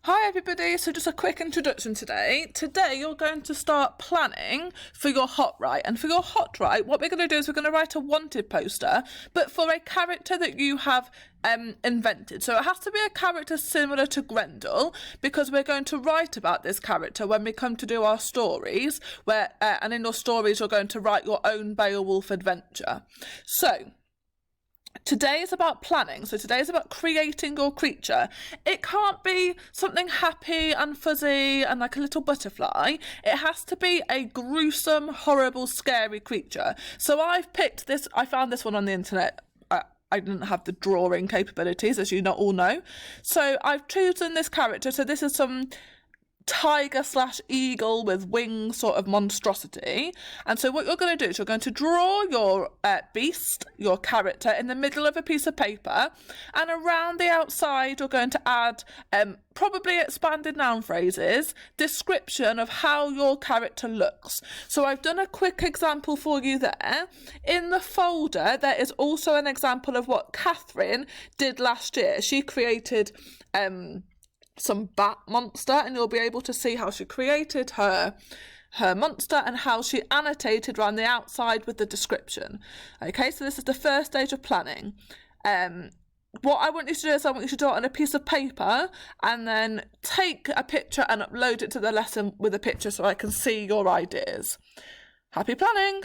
Hi everybody, so just a quick introduction today. Today you're going to start planning for your hot write, and for your hot write what we're going to do is we're going to write a wanted poster, but for a character that you have invented. So it has to be a character similar to Grendel, because we're going to write about this character when we come to do our stories, and in your stories you're going to write your own Beowulf adventure. So today is about planning, so today is about creating your creature. It can't be something happy and fuzzy and like a little butterfly. It has to be a gruesome, horrible, scary creature. So I've picked this, I found this one on the internet. I didn't have the drawing capabilities, as you all know. So I've chosen this character, so this is some tiger/eagle with wings sort of monstrosity. And so what you're going to do is you're going to draw your beast, your character, in the middle of a piece of paper, and around the outside you're going to add probably expanded noun phrases, description of how your character looks. So I've done a quick example for you there. In the folder there is also an example of what Catherine did last year. She created some bat monster, and you'll be able to see how she created her monster and how she annotated around the outside with the description. Okay, so this is the first stage of planning. What I want you to do is I want you to draw it on a piece of paper and then take a picture and upload it to the lesson with a picture so I can see your ideas. Happy planning!